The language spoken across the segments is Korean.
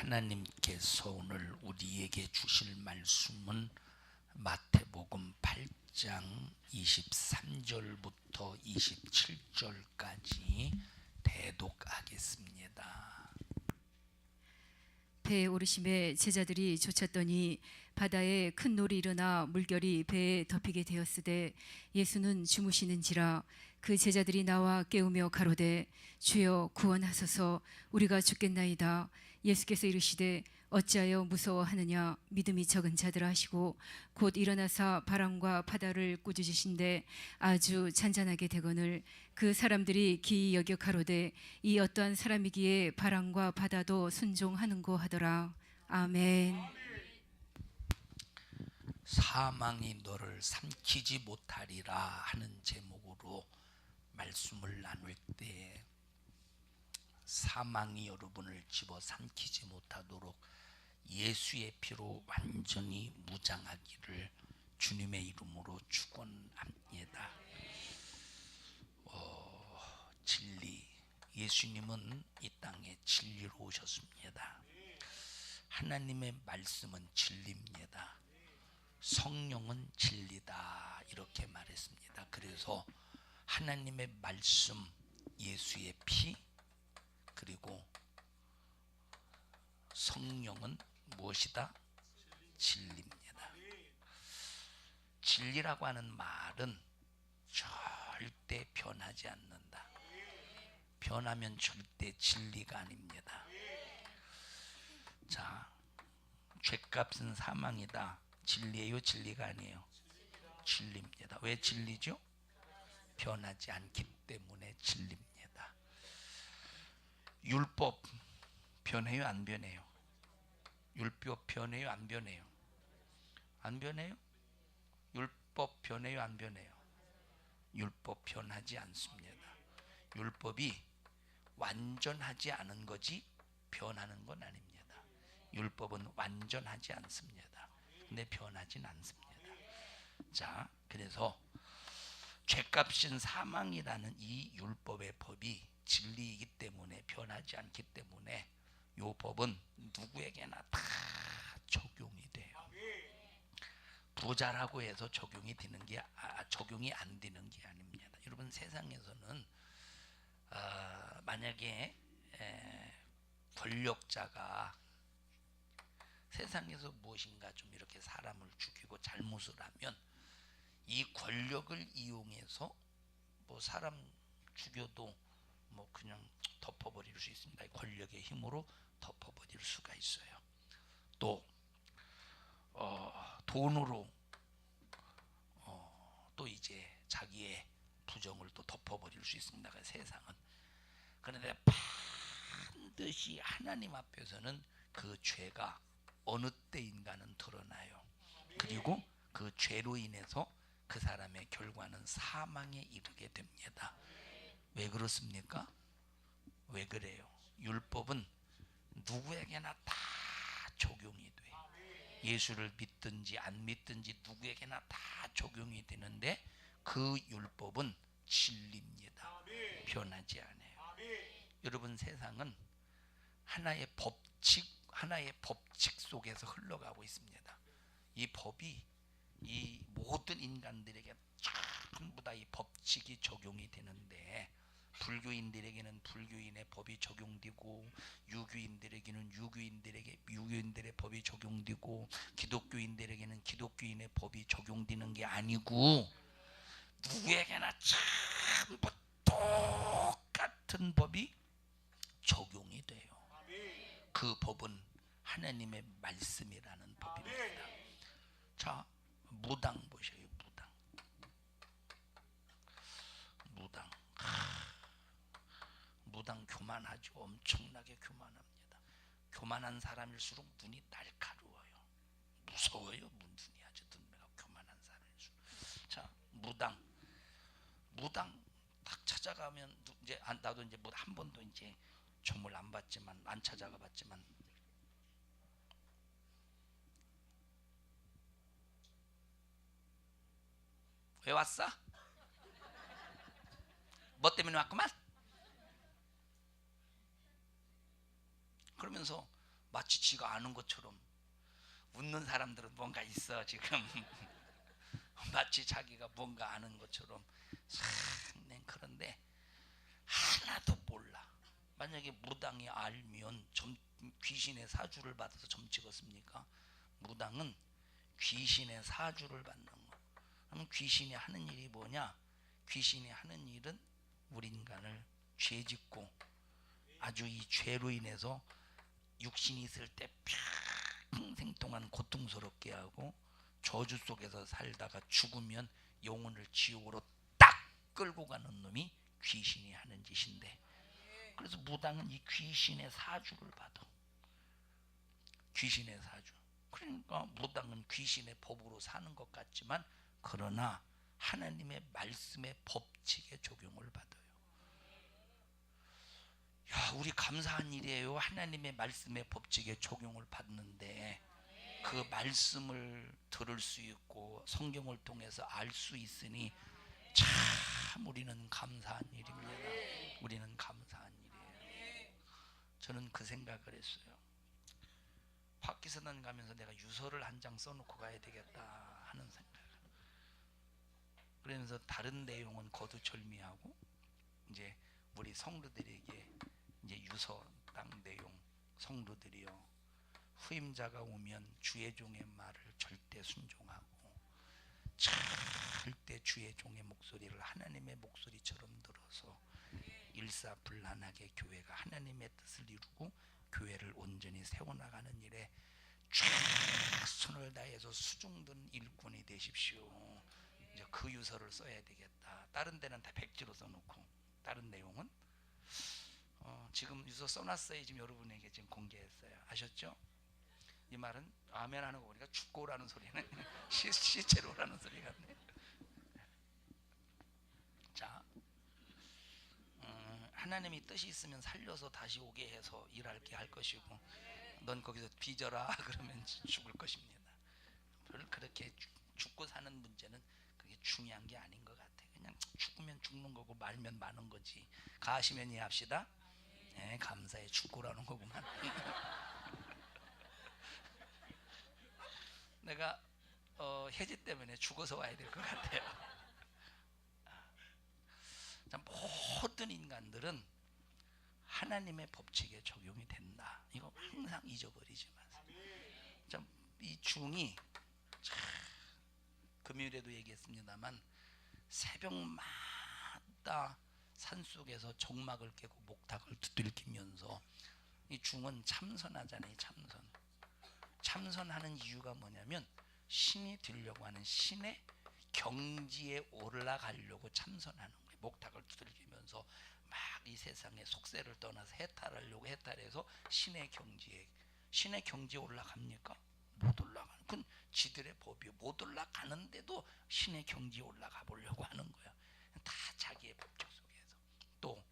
하나님께서 오늘 우리에게 주실 말씀은 마태복음 8장 23절부터 27절까지 대독하겠습니다. 배에 오르심에 제자들이 쫓았더니 바다에 큰 놀이 일어나 물결이 배에 덮이게 되었으되 예수는 주무시는지라. 그 제자들이 나와 깨우며 가로되 주여 구원하소서, 우리가 죽겠나이다. 예수께서 이르시되 어찌하여 무서워하느냐, 믿음이 적은 자들아 하시고 곧 일어나사 바람과 바다를 꾸짖으신데 아주 잔잔하게 되거늘 그 사람들이 기이 여겨 가로되 이 어떠한 사람이기에 바람과 바다도 순종하는고 하더라. 아멘. 사망이 너를 삼키지 못하리라 하는 제목으로 말씀을 나눌 때 사망이 여러분을 집어삼키지 못하도록 예수의 피로 완전히 무장하기를 주님의 이름으로 축원합니다. 진리, 예수님은 이 땅에 진리로 오셨습니다. 하나님의 말씀은 진리입니다. 성령은 진리다, 이렇게 말했습니다. 그래서 하나님의 말씀, 예수의 피, 그리고 성령은 무엇이다? 진리입니다. 진리라고 하는 말은 절대 변하지 않는다. 변하면 절대 진리가 아닙니다. 자, 죄값은 사망이다. 진리예요, 진리가 아니에요? 진리입니다. 왜 진리죠? 변하지 않기 때문에 진리입니다. 율법 변해요, 안 변해요? 율법 변해요, 안 변해요? 안 변해요? 율법 변해요, 안 변해요? 율법 변하지 않습니다. 율법이 완전하지 않은 거지 변하는 건 아닙니다. 율법은 완전하지 않습니다. 근데 변하진 않습니다. 자, 그래서 죄값인 사망이라는 이 율법의 법이 진리이기 때문에 변하지 않기 때문에 이 법은 누구에게나 다 적용이 돼요. 부자라고 해서 적용이 되는 게 적용이 안 되는 게 아닙니다. 여러분, 세상에서는 만약에 권력자가 세상에서 무엇인가 좀 이렇게 사람을 죽이고 잘못을 하면 이 권력을 이용해서 뭐 사람 죽여도 뭐 그냥 덮어버릴 수 있습니다. 권력의 힘으로 덮어버릴 수가 있어요. 또 돈으로 또 이제 자기의 부정을 또 덮어버릴 수 있습니다. 그 세상은. 그런데 반드시 하나님 앞에서는 그 죄가 어느 때인가는 드러나요. 그리고 그 죄로 인해서 그 사람의 결과는 사망에 이르게 됩니다. 왜 그렇습니까? 왜 그래요? 율법은 누구에게나 다 적용이 돼. 예수를 믿든지 안 믿든지 누구에게나 다 적용이 되는데 그 율법은 진리입니다. 변하지 않아요. 여러분, 세상은 하나의 법칙 속에서 흘러가고 있습니다. 이 법이 이 모든 인간들에게 전부 다 이 법칙이 적용이 되는데 불교인들에게는 불교인의 법이 적용되고 유교인들에게는 유교인들의 법이 적용되고 기독교인들에게는 기독교인의 법이 적용되는 게 아니고 누구에게나 전부 똑같은 법이 적용이 돼요. 그 법은 하나님의 말씀이라는 법입니다. 자, 무당 보셔요. 무당 교만하죠. 엄청나게 교만합니다. 교만한 사람일수록 눈이 날카로워요. 무서워요. 눈이 아주 눈매가 교만한 사람일수록. 자, 무당 딱 찾아가면 이제 나도 이제 뭐 한 번도 이제 점을 안 받지만 안 찾아가 봤지만 왜 왔어? 뭐 때문에 왔구만? 그러면서 마치 지가 아는 것처럼. 웃는 사람들은 뭔가 있어 지금. 마치 자기가 뭔가 아는 것처럼. 그런데 하나도 몰라. 만약에 무당이 알면 귀신의 사주를 받아서 점 찍었습니까? 무당은 귀신의 사주를 받는 거. 그러면 귀신이 하는 일이 뭐냐? 귀신이 하는 일은 우리 인간을 죄짓고 아주 이 죄로 인해서 육신이 있을 때 평생 동안 고통스럽게 하고 저주 속에서 살다가 죽으면 영혼을 지옥으로 딱 끌고 가는 놈이 귀신이 하는 짓인데, 그래서 무당은 이 귀신의 사주를 받아. 귀신의 사주. 그러니까 무당은 귀신의 법으로 사는 것 같지만 그러나 하나님의 말씀의 법칙에 적용을 받아요. 야, 우리 감사한 일이에요. 하나님의 말씀의 법칙에 적용을 받는데 그 말씀을 들을 수 있고 성경을 통해서 알 수 있으니 참 우리는 감사한 일입니다. 우리는 감사한 일이에요. 저는 그 생각을 했어요. 화기선언 가면서 내가 유서를 한 장 써놓고 가야 되겠다 하는 생각. 그러면서 다른 내용은 거두절미하고 이제 우리 성도들에게 이제 유서당 내용, 성도들이요, 후임자가 오면 주의 종의 말을 절대 순종하고 절대 주의 종의 목소리를 하나님의 목소리처럼 들어서 일사불란하게 교회가 하나님의 뜻을 이루고 교회를 온전히 세워나가는 일에 최선을 다해서 수중든 일꾼이 되십시오. 이제 그 유서를 써야 되겠다. 다른 데는 다 백지로 써놓고 다른 내용은 지금 유서 써놨어요. 지금 여러분에게 지금 공개했어요. 아셨죠? 이 말은 아멘 하는 거 보니까 죽고 오라는 소리는 시체로 오라는 소리 같네. 자, 하나님이 뜻이 있으면 살려서 다시 오게 해서 일할게 할 것이고, 넌 거기서 빚어라 그러면 죽을 것입니다. 별 그렇게 죽고 사는 문제는 그게 중요한 게 아닌 것 같아. 그냥 죽으면 죽는 거고 말면 마는 거지. 가시면 이해합시다. 네, 감사해. 죽고라는 거구만. 내가 혜지 때문에 죽어서 와야 될 것 같아요. 자, 모든 인간들은 하나님의 법칙에 적용이 된다. 이거 항상 잊어버리지 마세요. 이 중이 금요일에도 얘기했습니다만 새벽마다 산속에서 정막을 깨고 목탁을 두들기면서, 이 중은 참선하잖아요. 참선하는 이유가 뭐냐면 신이 되려고 하는 신의 경지에 올라가려고 참선하는 거예요. 목탁을 두들기면서 막 이 세상의 속세를 떠나서 해탈하려고 해탈해서 신의 경지에 올라갑니까? 못 올라가는, 그건 지들의 법이요. 못 올라가는데도 신의 경지에 올라가 보려고 하는 거야. 다 자기의 법칙 속에서. 또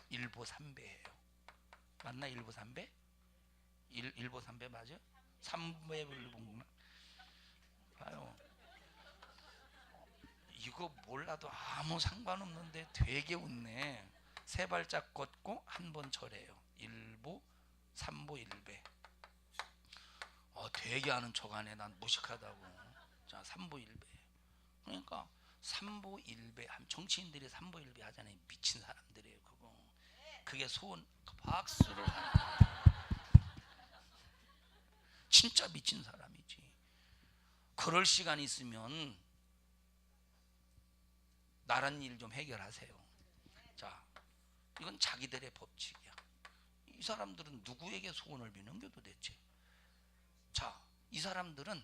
일보삼배예요. 맞나? 일보삼배? 일보삼배 맞아? 삼배를 본구나. 봐요. 이거 몰라도 아무 상관없는데 되게 웃네. 세 발짝 걷고 한 번 절해요. 일보, 삼보, 일배. 되게 아는 척하네. 난 무식하다고. 자, 삼보, 일배. 그러니까 삼보, 일배. 정치인들이 삼보, 일배 하잖아요. 미친 사람들이에요. 그게 소원. 박수를 진짜 미친 사람이지. 그럴 시간 있으면 나란 일 좀 해결하세요. 자, 이건 자기들의 법칙이야. 이 사람들은 누구에게 소원을 비는 게 도대체? 자, 이 사람들은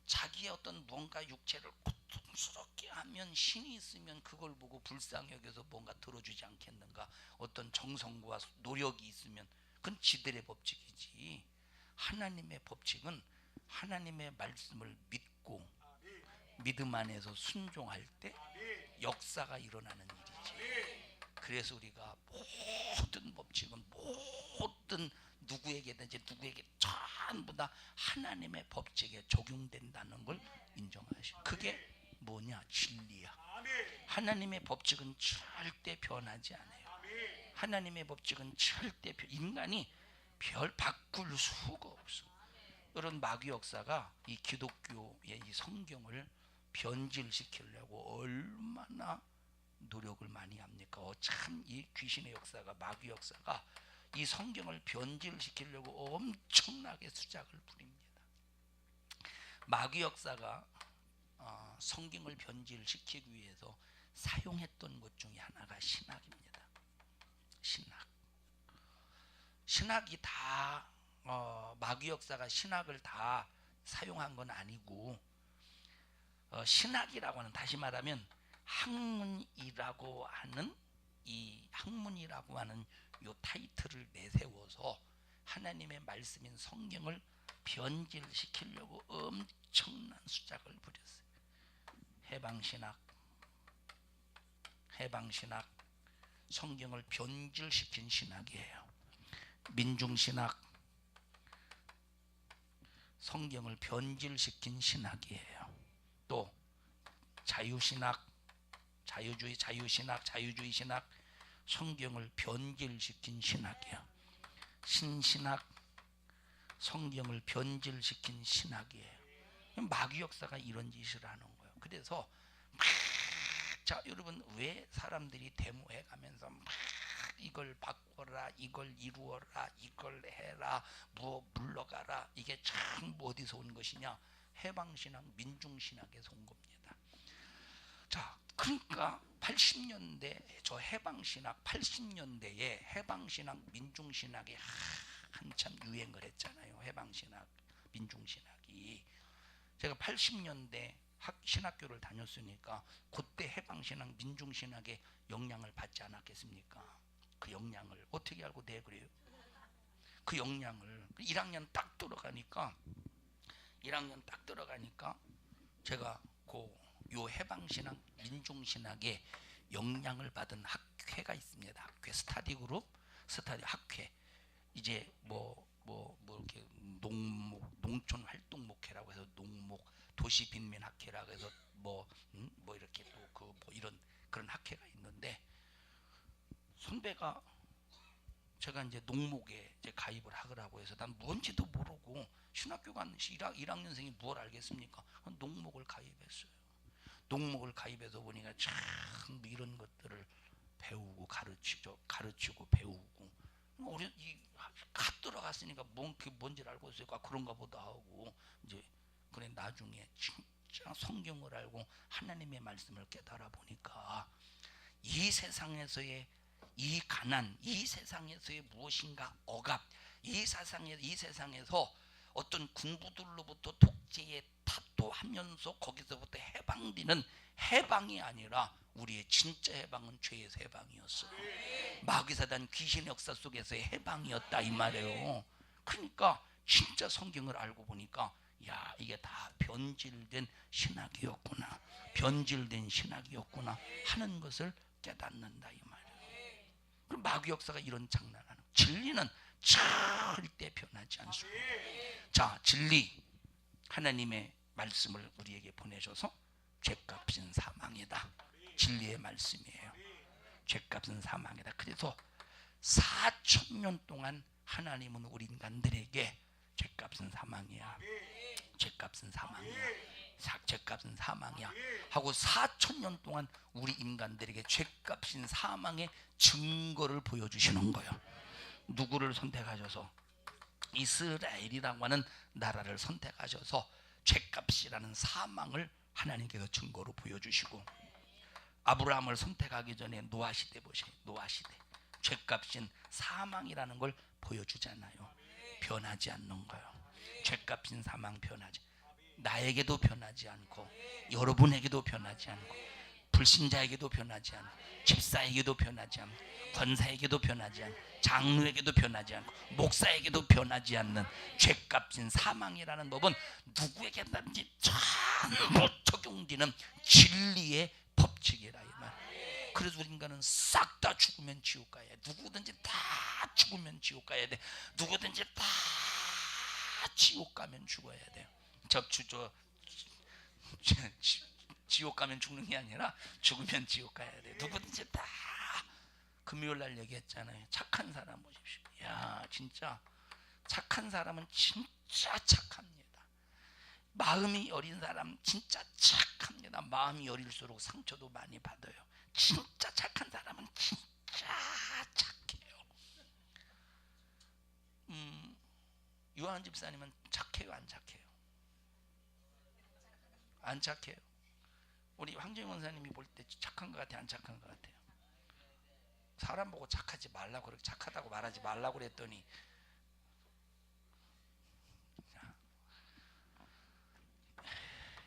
자기의 어떤 뭔가 육체를 고통스럽게 하면 신이 있으면 그걸 보고 불쌍히 여겨서 뭔가 들어주지 않겠는가. 어떤 정성과 노력이 있으면 그건 지들의 법칙이지. 하나님의 법칙은 하나님의 말씀을 믿고 믿음 안에서 순종할 때 역사가 일어나는 일이지. 그래서 우리가 모든 법칙은 모든 누구에게든지 누구에게 전부 다 하나님의 법칙에 적용된다는 걸 인정하시오. 그게 뭐냐? 진리야. 하나님의 법칙은 절대 변하지 않아요. 하나님의 법칙은 절대 인간이 별 바꿀 수가 없어. 이런 마귀 역사가 이 기독교의 이 성경을 변질시키려고 얼마나 노력을 많이 합니까? 참 이 귀신의 역사가, 마귀 역사가 이 성경을 변질시키려고 엄청나게 수작을 부립니다. 마귀 역사가 성경을 변질시키기 위해서 사용했던 것 중에 하나가 신학입니다. 신학이 다 마귀 역사가 신학을 다 사용한 건 아니고, 신학이라고 하는, 다시 말하면 학문이라고 하는 요 타이틀을 내세워서 하나님의 말씀인 성경을 변질시키려고 엄청난 수작을 부렸어요. 해방신학, 성경을 변질시킨 신학이에요. 민중신학, 성경을 변질시킨 신학이에요. 또 자유신학, 자유주의 신학, 성경을 변질시킨 신학이에요. 신신학, 성경을 변질시킨 신학이에요. 마귀 역사가 이런 짓을 하는 거예요. 그래서 자, 여러분, 왜 사람들이 데모해 가면서 막 이걸 바꿔라, 이걸 이루어라, 이걸 해라, 물러가라, 이게 참 어디서 온 것이냐? 해방신학, 민중신학에서 온 겁니다. 자, 그러니까 80년대 저 해방신학, 80년대에 해방신학, 민중신학이 한참 유행을 했잖아요. 해방신학, 민중신학이. 제가 80년대 신학교를 다녔으니까 그때 해방신학, 민중신학의 영향을 받지 않았겠습니까? 그 영향을 어떻게 알고 내 그래요? 그 영향을 1학년 딱 들어가니까 제가 요 해방신학, 민중신학의 영향을 받은 학회가 있습니다. 학회, 스타디그룹, 학회. 이제 이렇게 농촌활동목회라고 해서 도시빈민학회라고 해서 이렇게 또 이런 그런 학회가 있는데, 선배가 제가 이제 농목에 이제 가입을 하라고 해서 난 뭔지도 모르고, 신학교 간 1학년생이 뭘 알겠습니까? 농목을 가입했어요. 농목을 가입해서 보니까 참 이런 것들을 배우고 가르치고 배우고, 우리 갓 들어갔으니까 그게 뭔지를 알고 있으니까 그런가 보다 하고, 이제 그래 나중에 진짜 성경을 알고 하나님의 말씀을 깨달아 보니까 이 세상에서의 이 가난, 이 세상에서의 무엇인가 억압, 이 세상에서 어떤 군부들로부터 독재에 타도하면서 거기서부터 해방되는 해방이 아니라 우리의 진짜 해방은 죄에서 해방이었어. 마귀사단 귀신의 역사 속에서의 해방이었다 이 말이에요. 그러니까 진짜 성경을 알고 보니까 야, 이게 다 변질된 신학이었구나, 하는 것을 깨닫는다 이 말이에요. 그럼 마귀 역사가 이런 장난하는, 진리는 절대 변하지 않습니다. 자, 진리, 하나님의 말씀을 우리에게 보내셔서 죄값은 사망이다. 진리의 말씀이에요. 죄값은 사망이다. 그래서 4,000년 동안 하나님은 우리 인간들에게 죄값은 사망이야, 죄값은 사망이야 하고 4,000년 동안 우리 인간들에게 죄값인 사망의 증거를 보여주시는 거예요. 누구를 선택하셔서? 이스라엘이라고 하는 나라를 선택하셔서 죄값이라는 사망을 하나님께서 증거로 보여주시고, 아브라함을 선택하기 전에 노아 시대 보세요. 노아 시대 죄값인 사망이라는 걸 보여주잖아요. 변하지 않는 거예요. 죄값인 사망 변하지, 나에게도 변하지 않고, 여러분에게도 변하지 않고, 불신자에게도 변하지 않고, 집사에게도 변하지 않고, 권사에게도 변하지 않고, 장로에게도 변하지 않고, 목사에게도 변하지 않는 죄값인 사망이라는 법은 누구에게든지 전부 적용되는 진리의 법칙이라 이 말. 그래서 우리 인간은 싹 다 죽으면 지옥 가야 돼. 누구든지 다 죽으면 지옥 가야 돼. 누구든지 다 지옥 가면 죽어야 돼요. 지옥 가면 죽는 게 아니라 죽으면 지옥 가야 돼. 누구든지 다. 금요일 날 얘기했잖아요. 착한 사람 보십시오. 야, 진짜 착한 사람은 진짜 착합니다. 마음이 여린 사람 진짜 착합니다. 마음이 여릴수록 상처도 많이 받아요. 진짜 착한 사람은 진짜 착해요. 유한 집사님은 착해요, 안 착해요? 안 착해요. 우리 황정희 원사님이 볼 때 착한 것 같아요, 안 착한 것 같아요? 사람 보고 착하지 말라고, 그렇게 착하다고 말하지 말라고 그랬더니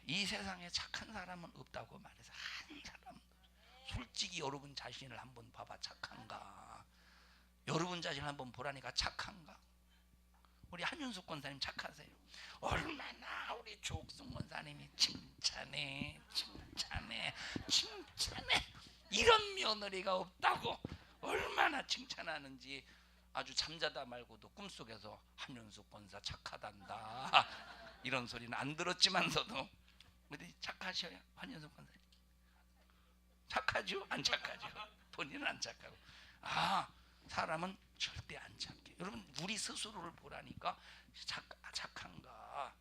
이 세상에 착한 사람은 없다고 말해서 한 사람, 솔직히 여러분 자신을 한번 봐봐. 착한가? 여러분 자신을 한번 보라니까. 착한가? 우리 한윤숙 권사님 착하세요? 얼마나 우리 조옥순 권사님이 칭찬해 이런 며느리가 없다고 얼마나 칭찬하는지. 아주 잠자다 말고도 꿈속에서 한윤숙 권사 착하단다 이런 소리는 안 들었지만서도 근데 착하셔요, 한윤숙 권사님? 착하죠? 안 착하죠? 본인은 안 착하고. 사람은 절대 안 착해. 여러분, 우리 스스로를 보라니까. 착한가?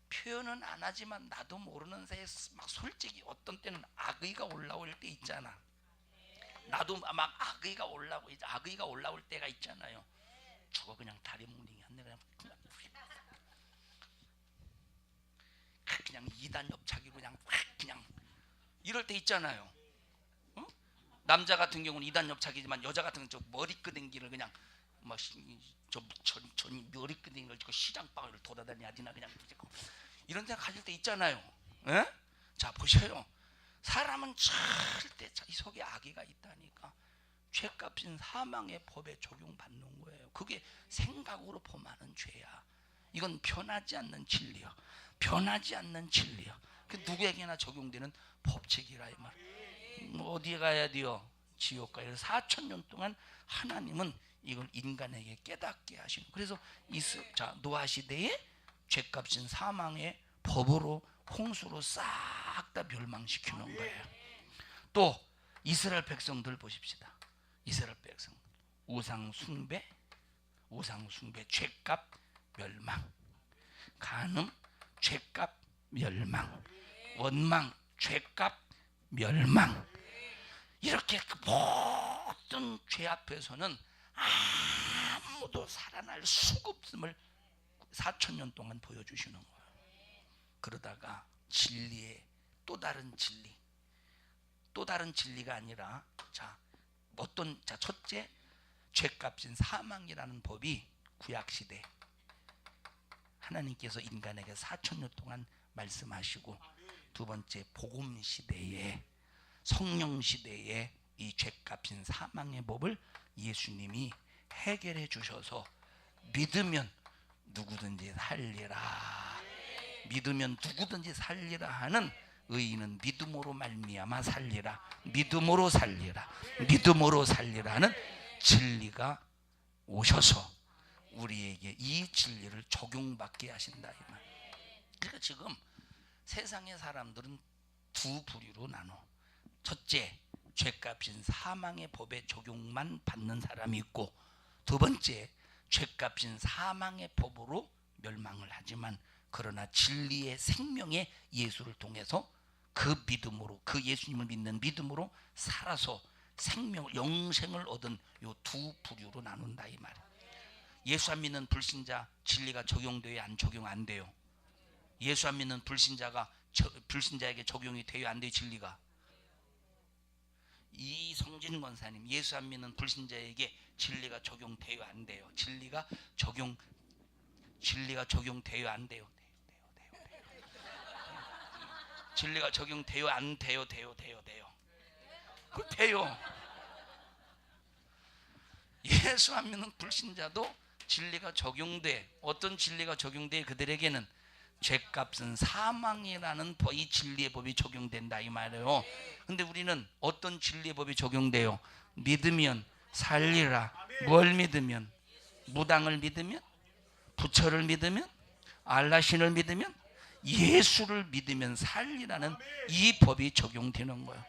표현은 안 하지만 나도 모르는 사이에 막 솔직히 어떤 때는 악의가 올라올 때 있잖아. 나도 막 악의가 올라올 때가 있잖아요. 저거 그냥 다리 뭉링이 안 내, 그냥 2단 옆차기 그냥 이럴 때 있잖아요. 남자 같은 경우는 2단 옆차기지만 여자 같은 경우는 저 머리끄댕기를 그냥 막 저 머리끄댕기를 시장방을 돌아다녀야 되나 그냥 이런 생각 가질 때 있잖아요. 에? 자, 보셔요. 사람은 절대 이 속에 악의가 있다니까. 죄값인 사망의 법에 적용받는 거예요. 그게 생각으로 범하는 죄야. 이건 변하지 않는 진리야. 변하지 않는 진리야. 그 누구에게나 적용되는 법칙이라 이 말. 어디에 가야 돼요? 지옥 가요. 4,000년 동안 하나님은 이걸 인간에게 깨닫게 하시는. 그래서 노아 시대에 죄값인 사망의 법으로 홍수로 싹 다 멸망시키는 거예요. 또 이스라엘 백성들 보십시다. 이스라엘 백성들 우상 숭배 죄값 멸망, 간음 죄값 멸망, 원망 죄값 멸망. 이렇게 모든 죄 앞에서는 아무도 살아날 수가 없음을 4,000년 동안 보여주시는 거예요. 그러다가 진리의 또 다른 진리가 아니라 첫째, 죄값인 사망이라는 법이 구약시대 하나님께서 인간에게 4,000년 동안 말씀하시고, 두 번째, 복음시대에 성령시대에 이 죄값인 사망의 법을 예수님이 해결해 주셔서 믿으면 누구든지 살리라, 믿으면 누구든지 살리라 하는 의인은 믿음으로 말미암아 살리라, 믿음으로 살리라 하는 진리가 오셔서 우리에게 이 진리를 적용받게 하신다 이 말. 그러니까 지금 세상의 사람들은 두 부류로 나눠. 첫째, 죄값인 사망의 법의 적용만 받는 사람이 있고, 두 번째, 죄값인 사망의 법으로 멸망을 하지만 그러나 진리의 생명의 예수를 통해서 그 믿음으로, 그 예수님을 믿는 믿음으로 살아서 영생을 얻은 요 두 부류로 나눈다 이 말. 예수 안 믿는 불신자 진리가 적용돼요, 안 적용 안 돼요? 예수 안 믿는 불신자에게 적용이 돼요, 안 돼요? 진리가. 이성진 권사님, 예수 안 믿는 불신자에게 진리가 적용돼요, 안 돼요? 진리가 적용돼요, 안 돼요? 진리가 적용돼요, 안 돼요? 돼요. 그 돼요. 예수 안 믿는 불신자도 진리가 적용돼. 어떤 진리가 적용돼? 그들에게는 죄값은 사망이라는 이 진리의 법이 적용된다 이 말이에요. 근데 우리는 어떤 진리의 법이 적용돼요? 믿으면 살리라. 뭘 믿으면? 무당을 믿으면? 부처를 믿으면? 알라신을 믿으면? 예수를 믿으면 살리라는 이 법이 적용되는 거예요.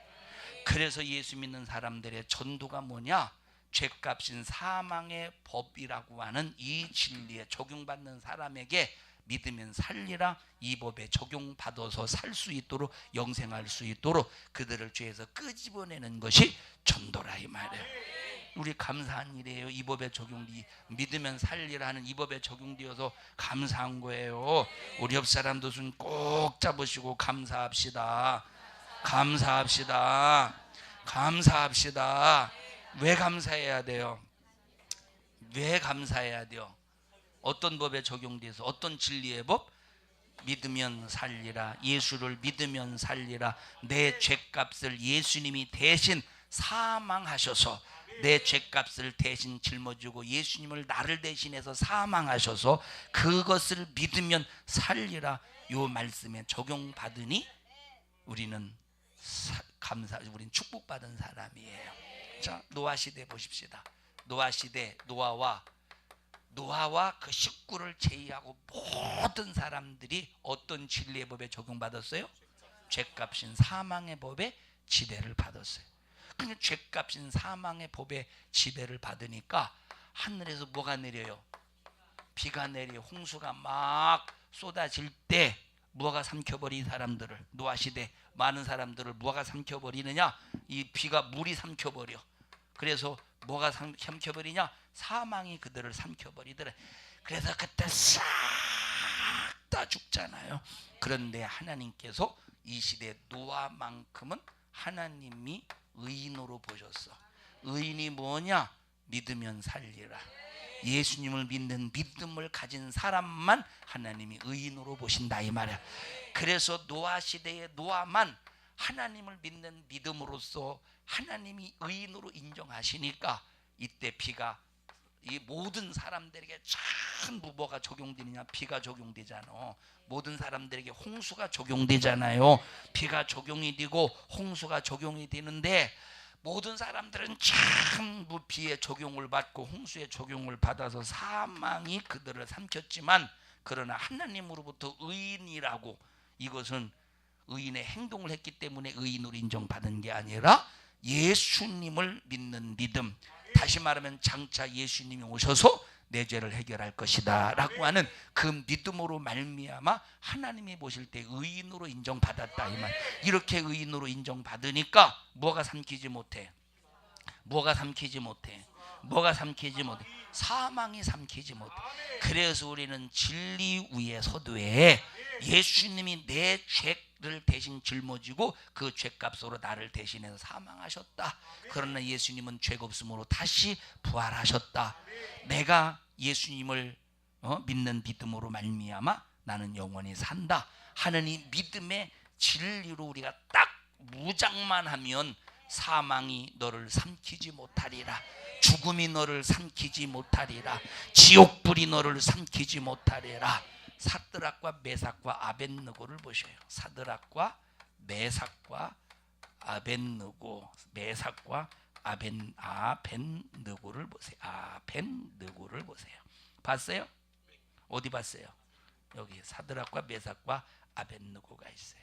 그래서 예수 믿는 사람들의 전도가 뭐냐? 죄값인 사망의 법이라고 하는 이 진리에 적용받는 사람에게 믿으면 살리라, 이 법에 적용받아서 살 수 있도록, 영생할 수 있도록 그들을 죄에서 끄집어내는 것이 전도라 이 말이에요. 우리 감사한 일이에요. 이 법에 적용이, 믿으면 살리라 하는 이 법에 적용되어서 감사한 거예요. 우리 옆 사람도 손 꼭 잡으시고 감사합시다. 감사합시다. 감사합시다. 왜 감사해야 돼요? 왜 감사해야 돼요? 어떤 법에 적용돼서, 어떤 진리의 법? 믿으면 살리라. 예수를 믿으면 살리라. 내 죄값을 예수님이 대신 사망하셔서, 내 죄값을 대신 짊어지고 예수님을 나를 대신해서 사망하셔서 그것을 믿으면 살리라. 요 말씀에 적용받으니 우리는 우리는 축복받은 사람이에요. 자, 노아 시대 보십시다. 노아 시대, 노아와 그 식구를 제의하고 모든 사람들이 어떤 진리의 법에 적용받았어요? 죄값인 사망의 법에 지배를 받았어요. 근데 죄값인 사망의 법에 지배를 받으니까 하늘에서 뭐가 내려요? 비가 내려. 홍수가 막 쏟아질 때 뭐가 삼켜버린 사람들을, 노아 시대 많은 사람들을 뭐가 삼켜버리느냐? 이 비가, 물이 삼켜버려. 그래서 뭐가 삼켜버리냐? 사망이 그들을 삼켜버리더래. 그래서 그때 싹 다 죽잖아요. 그런데 하나님께서 이 시대 노아만큼은 하나님이 의인으로 보셨어. 의인이 뭐냐? 믿으면 살리라. 예수님을 믿는 믿음을 가진 사람만 하나님이 의인으로 보신다 이 말이야. 그래서 노아 시대의 노아만 하나님을 믿는 믿음으로써 하나님이 의인으로 인정하시니까 이때 비가 이 모든 사람들에게 전부 뭐가 적용되느냐? 비가 적용되잖아. 모든 사람들에게 홍수가 적용되잖아요. 비가 적용이 되고 홍수가 적용이 되는데 모든 사람들은 전부 비의 적용을 받고 홍수의 적용을 받아서 사망이 그들을 삼켰지만, 그러나 하나님으로부터 의인이라고, 이것은 의인의 행동을 했기 때문에 의인으로 인정받은 게 아니라 예수님을 믿는 믿음, 다시 말하면 장차 예수님이 오셔서 내 죄를 해결할 것이다 라고 하는 그 믿음으로 말미암아 하나님이 보실 때 의인으로 인정받았다 이 말. 이렇게 의인으로 인정받으니까 뭐가 삼키지 못해? 뭐가 삼키지 못해? 뭐가 삼키지 못해? 사망이 삼키지 못해. 그래서 우리는 진리 위에 서두에 예수님이 내 죄를 대신 짊어지고 그 죄값으로 나를 대신해서 사망하셨다. 그러나 예수님은 죄가 없음으로 다시 부활하셨다. 내가 예수님을 믿는 믿음으로 말미암아 나는 영원히 산다 하는 이 믿음의 진리로 우리가 딱 무장만 하면 사망이 너를 삼키지 못하리라. 죽음이 너를 삼키지 못하리라. 지옥불이 너를 삼키지 못하리라. 사드락과 메삭과 아벳느고를 보셔요. 사드락과 메삭과 아벳느고, 메삭과 아벳느고를 보세요. 아벳느고를 보세요. 봤어요? 어디 봤어요? 여기 사드락과 메삭과 아벳느고가 있어요.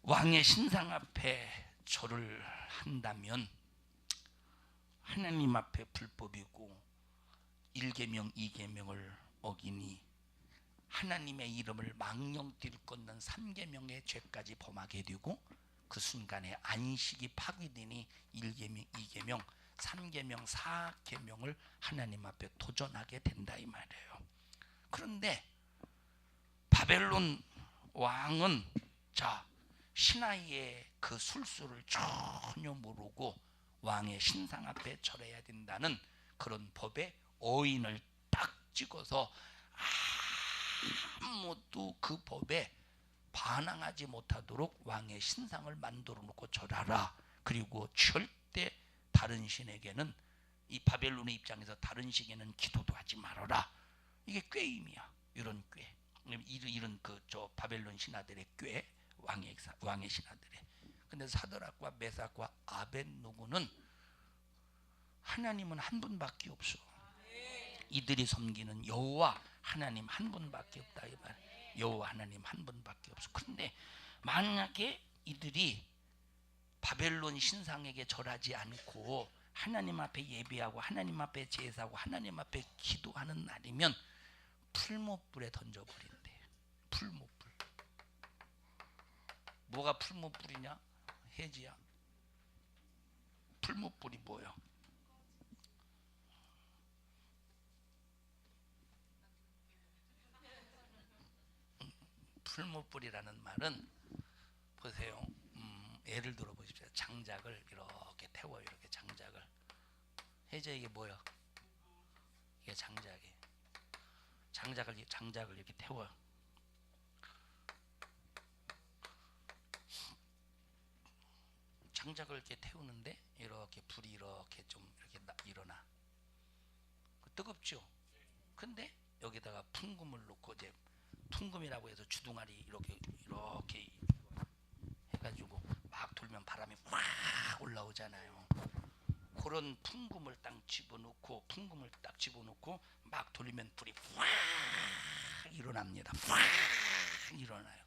왕의 신상 앞에 절을 한다면 하나님 앞에 불법이고 1계명 2계명을 어기니 하나님의 이름을 망령 뛸걷는 3계명의 죄까지 범하게 되고 그 순간에 안식이 파괴되니 1계명 2계명 3계명 4계명을 하나님 앞에 도전하게 된다 이 말이에요. 그런데 바벨론 왕은 신하의 그 술수를 전혀 모르고 왕의 신상 앞에 절해야 된다는 그런 법에 어인을 딱 찍어서 아무도 그 법에 반항하지 못하도록 왕의 신상을 만들어 놓고 절하라. 그리고 절대 다른 신에게는, 이 바벨론의 입장에서 다른 신에게는 기도도 하지 말아라. 이게 꾀임이야. 이런 꾀. 이런 바벨론 신하들의 꾀, 왕의 신하들의. 근데 사드락과 메삭과 아벳느고는 하나님은 한 분밖에 없어. 이들이 섬기는 여호와 하나님 한 분밖에 없다 이 말. 여호와 하나님 한 분밖에 없어. 그런데 만약에 이들이 바벨론 신상에게 절하지 않고 하나님 앞에 예배하고 하나님 앞에 제사하고 하나님 앞에 기도하는 날이면 풀무불에 던져버린대. 풀무불. 뭐가 풀무불이냐? 혜지야. 풀무불이 뭐야? 풀무불이라는 말은 보세요. 예를 들어 보십시오. 장작을 이렇게 태워요. 이렇게 장작을. 혜지야 이게 뭐야? 이게 장작이. 장작을 이렇게 태워요. 장작을 이렇게 태우는데 이렇게 불이 이렇게 좀 이렇게 일어나. 뜨겁죠. 근데 여기다가 풍금을 놓고 이제 풍금이라고 해서 주둥아리 이렇게 해가지고 막 돌면 바람이 확 올라오잖아요. 그런 풍금을 딱 집어넣고 막 돌리면 불이 확 일어납니다. 확 일어나요.